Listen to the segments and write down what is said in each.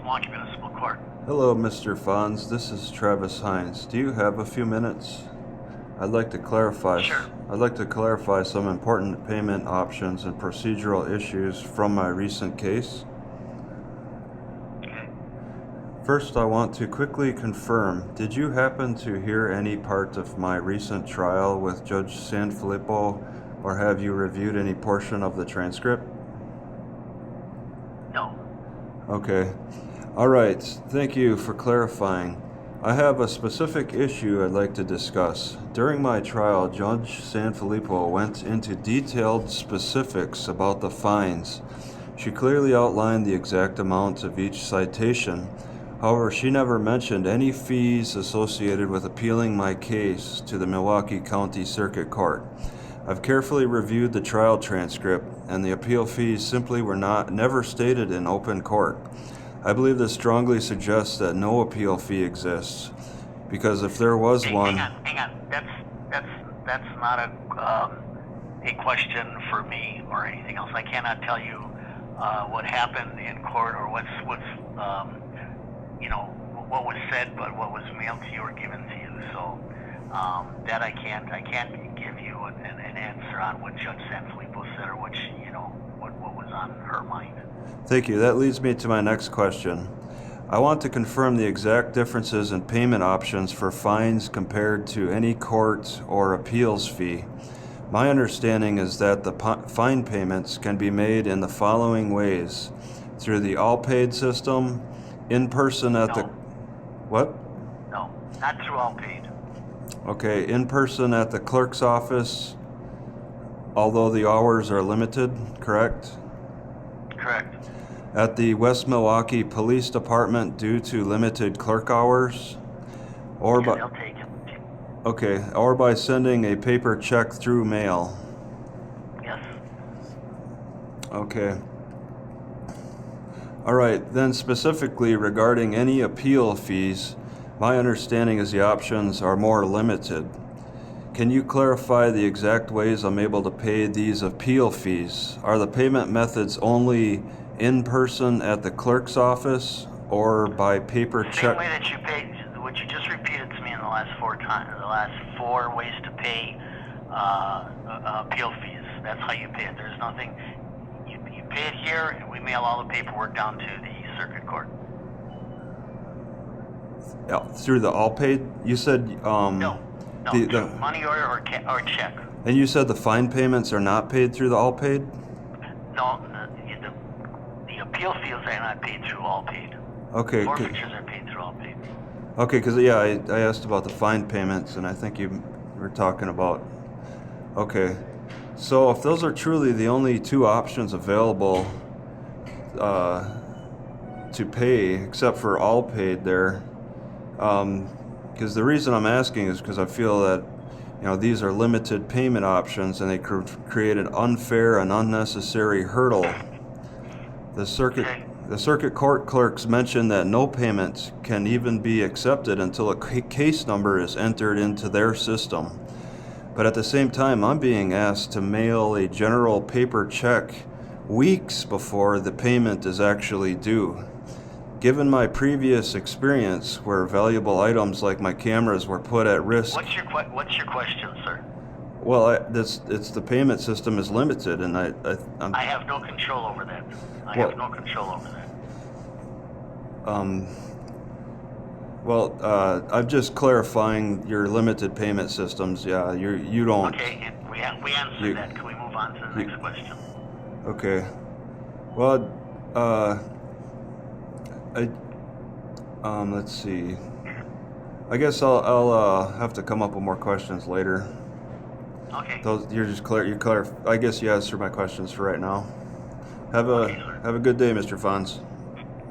Milwaukee Municipal Court. Hello, Mr. Fonz. This is Travis Hines. Do you have a few minutes? I'd like to clarify. Sure. I'd like to clarify some important payment options and procedural issues from my recent case. Okay. First, I want to quickly confirm, did you happen to hear any part of my recent trial with Judge Sanfilippo, or have you reviewed any portion of the transcript? No. Okay. All right. Thank you for clarifying. I have a specific issue I'd like to discuss. During my trial, Judge Sanfilippo went into detailed specifics about the fines. She clearly outlined the exact amount of each citation. However, she never mentioned any fees associated with appealing my case to the Milwaukee County Circuit Court. I've carefully reviewed the trial transcript, and the appeal fees simply were never stated in open court. I believe this strongly suggests that no appeal fee exists, because if there was one... Hang on. That's not a question for me or anything else. I cannot tell you what happened in court or what's what was said, but what was mailed to you or given to you. So that I can't give you an answer on what Judge Sanfilippo said or what was on her mind. Thank you. That leads me to my next question. I want to confirm the exact differences in payment options for fines compared to any court or appeals fee. My understanding is that the fine payments can be made in the following ways: through the Allpaid system, in person at the... What? No, not through Allpaid. Okay, in person at the clerk's office, although the hours are limited, correct? Correct. At the West Milwaukee Police Department due to limited clerk hours, or Yeah, they'll take it. okay, or by sending a paper check through mail. Yes. Okay. All right, then specifically regarding any appeal fees, my understanding is the options are more limited. Can you clarify the exact ways I'm able to pay these appeal fees? Are the payment methods only in person at the clerk's office or by paper check? Same way that you paid, what you just repeated to me in the last four ways to pay appeal fees. That's how you pay it. There's nothing, you pay it here and we mail all the paperwork down to the circuit court. Yeah, through the Allpaid? You said No, through money order or check. And you said the fine payments are not paid through the Allpaid? No, the appeal fees are not paid through Allpaid. Okay. Forfeitures are paid through Allpaid. Okay, because I asked about the fine payments, and I think you were talking about... Okay. So if those are truly the only two options available to pay, except for Allpaid there, because the reason I'm asking is because I feel that these are limited payment options and they create an unfair and unnecessary hurdle. The circuit court clerks mentioned that no payment can even be accepted until a case number is entered into their system. But at the same time, I'm being asked to mail a general paper check weeks before the payment is actually due. Given my previous experience where valuable items like my cameras were put at risk... What's your question, sir? Well, it's the payment system is limited, and I have no control over that. I have no control over that. I'm just clarifying your limited payment systems. Yeah, you don't... Okay, and we answered that. Can we move on to the next question? Okay. Well, let's see. I guess I'll have to come up with more questions later. Okay. You're just clear. I guess you answered my questions for right now. Have a good day, Mr. Fonz.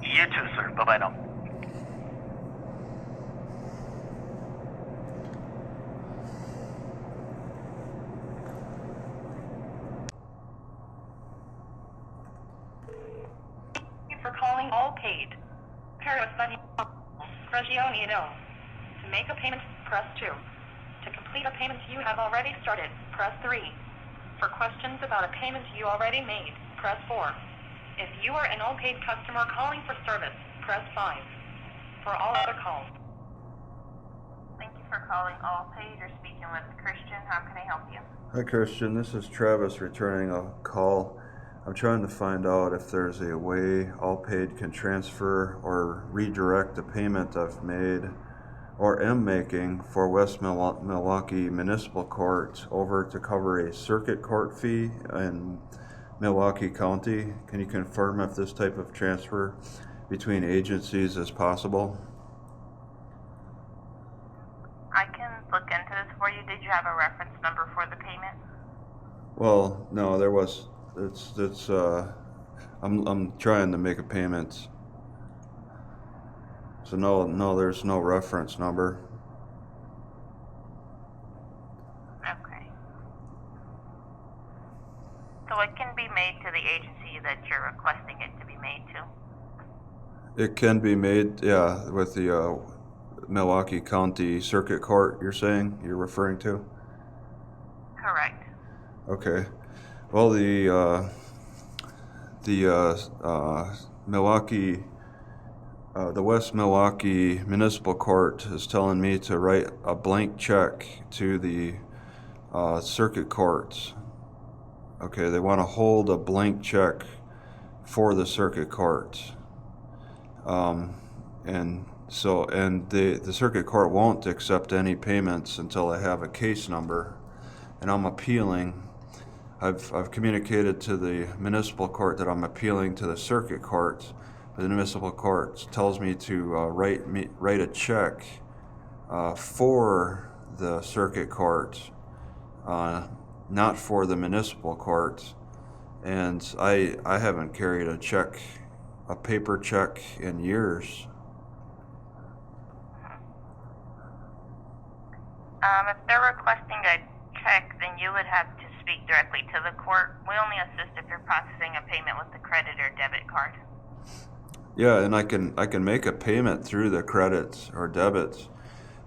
You too, sir. Bye-bye now. Thank you for calling Allpaid. To make a payment, press 2. To complete a payment you have already started, press 3. For questions about a payment you already made, press 4. If you are an Allpaid customer calling for service, press 5. For all other calls. Thank you for calling Allpaid. You're speaking with Christian. How can I help you? Hi Christian, this is Travis returning a call. I'm trying to find out if there's a way Allpaid can transfer or redirect a payment I've made or am making for West Milwaukee Municipal Court over to cover a circuit court fee in Milwaukee County. Can you confirm if this type of transfer between agencies is possible? I can look into this for you. Did you have a reference number for the payment? Well, no, there was. I'm trying to make a payment. So no, there's no reference number. Okay. So it can be made to the agency that you're requesting it to be made to? It can be made, yeah, with the Milwaukee County Circuit Court, you're referring to? Correct. Okay. Well, the West Milwaukee Municipal Court is telling me to write a blank check to the Circuit Court. Okay, they want to hold a blank check for the Circuit Court. And the Circuit Court won't accept any payments until I have a case number, and I'm appealing. I've communicated to the municipal court that I'm appealing to the circuit court. The municipal court tells me to write a check for the circuit court, not for the municipal court. And I haven't carried a paper check in years. If they're requesting a check, then you would have to speak directly to the court. We only assist if you're processing a payment with the credit or debit card. Yeah, and I can make a payment through the credit or debit,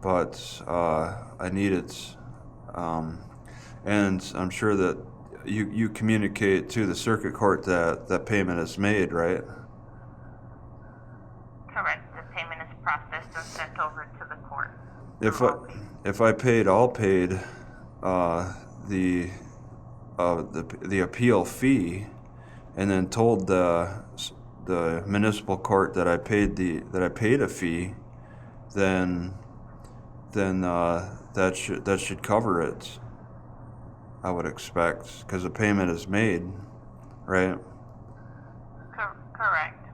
but I need it, and I'm sure that you communicate to the circuit court that payment is made, right? Correct. The payment is processed and sent over to the court. If I paid Allpaid the appeal fee, and then told the municipal court that I paid a fee, then that should cover it, I would expect, because the payment is made, right? Correct.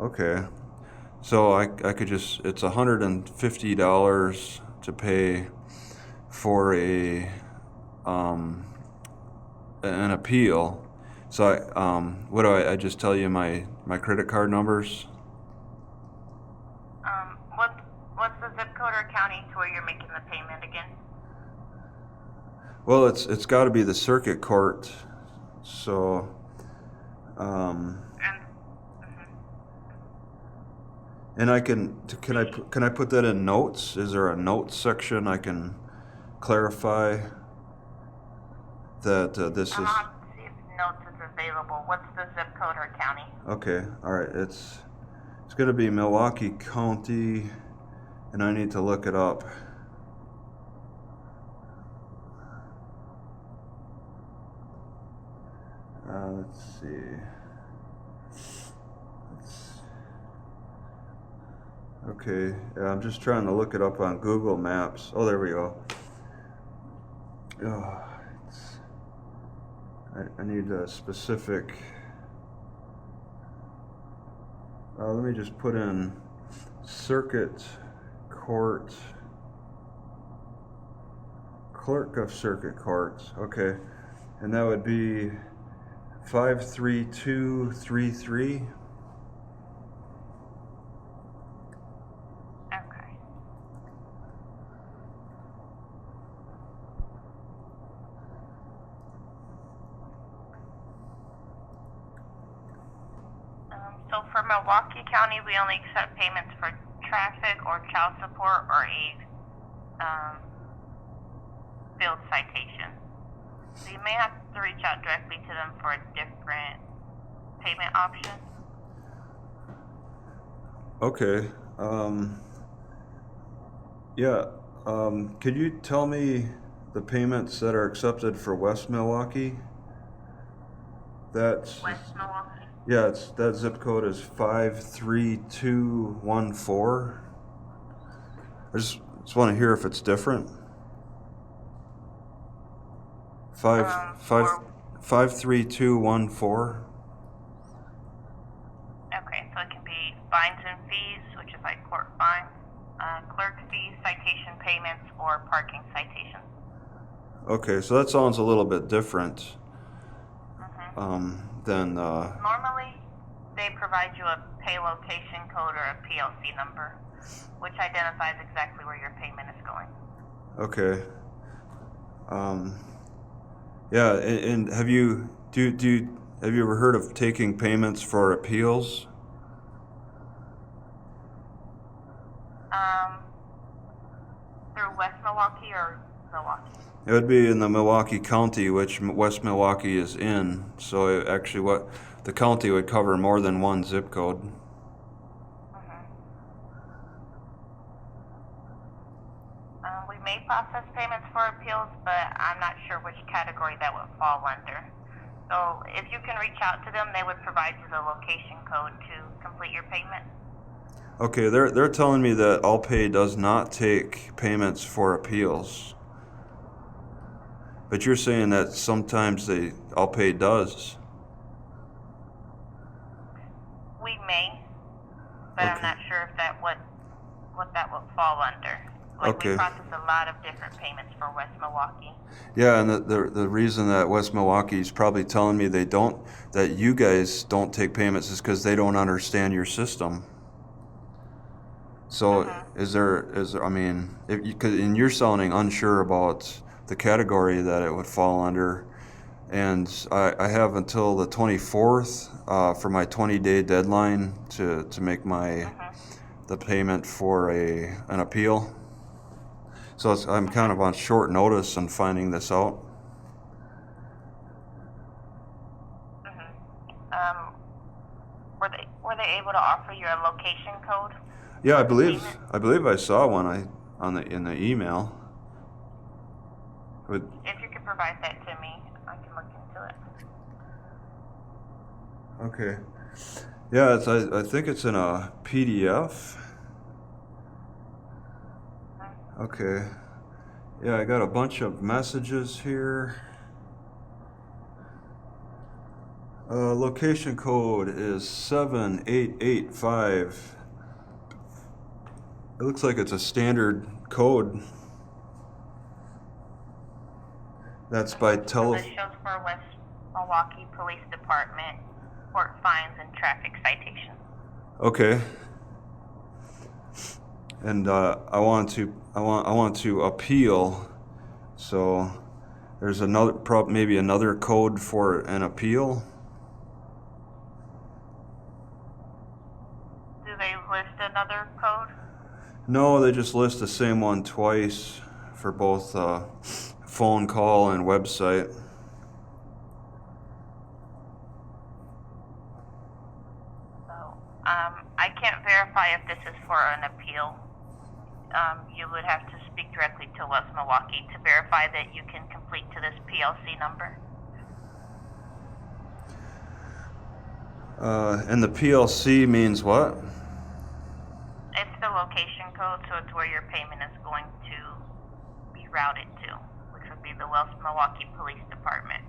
Okay, so I could just, it's $150 to pay for an appeal. So what do I just tell you my credit card numbers? What's the zip code or county to where you're making the payment again? Well, it's got to be the circuit court. So and can I put that in notes? Is there a notes section I can clarify that this is? I'll have to see if notes is available. What's the zip code or county? Okay, all right. It's going to be Milwaukee County, and I need to look it up. Let's see. Okay, yeah, I'm just trying to look it up on Google Maps. Oh, there we go. Oh, I need a specific. Let me just put in Circuit Court, Clerk of Circuit Courts. Okay, and that would be 53233. So for Milwaukee County, we only accept payments for traffic or child support or a field citation. So you may have to reach out directly to them for a different payment option. Okay. Yeah. Could you tell me the payments that are accepted for West Milwaukee? That's West Milwaukee. yeah. That zip code is 53214. I just want to hear if it's different. Five five For- 53214. Okay, so it can be fines and fees, which is like court fines, clerk fees, citation payments, or parking citations. Okay, so that sounds a little bit different than Normally, they provide you a pay location code or a PLC number, which identifies exactly where your payment is going. okay. Yeah, and have you ever heard of taking payments for appeals? Through West Milwaukee or Milwaukee? It would be in the Milwaukee County, which West Milwaukee is in. So actually, what the county would cover more than one zip code. We may process payments for appeals, but I'm not sure which category that would fall under. So if you can reach out to them, they would provide you the location code to complete your payment. Okay, they're telling me that Allpaid does not take payments for appeals. But you're saying that sometimes Allpaid does. We may, but I'm Okay. not sure if that what that would fall under. Like Okay. we process a lot of different payments for West Milwaukee. Yeah, and the reason that West Milwaukee is probably telling me that you guys don't take payments is because they don't understand your system. So I mean, and you're sounding unsure about the category that it would fall under, and I have until the 24th for my 20-day deadline to make the payment for an appeal. So I'm kind of on short notice on finding this out. Were they able to offer you a location code? Yeah, I believe I saw one in the email. But, If you could provide that to me, I can look into it. okay. Yeah, I think it's in a PDF. Okay. Yeah, I got a bunch of messages here. Location code is 7885. It looks like it's a standard code. That's by So this shows for West Milwaukee Police Department, court fines and traffic citations. Okay. And I want to appeal. So there's maybe another code for an appeal. Do they list another code? No, they just list the same one twice for both phone call and website. So, I can't verify if this is for an appeal. You would have to speak directly to West Milwaukee to verify that you can complete to this PLC number. And the PLC means what? It's the location code, so it's where your payment is going to be routed to, which would be the West Milwaukee Police Department.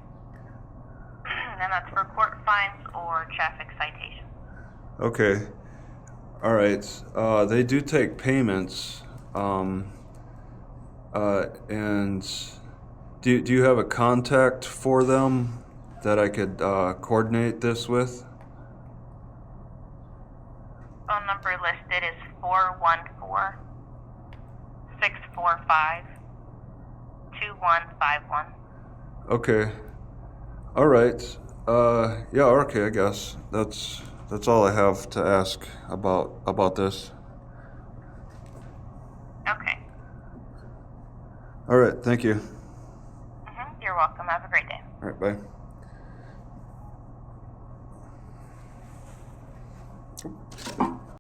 And that's for court fines or traffic citations. Okay. All right. They do take payments. And do you have a contact for them that I could coordinate this with? Phone number listed is 414-645-2151. Okay. All right. Yeah. Okay. I guess that's all I have to ask about this. Okay. All right. Thank you. You're welcome. Have a great day. All right. Bye.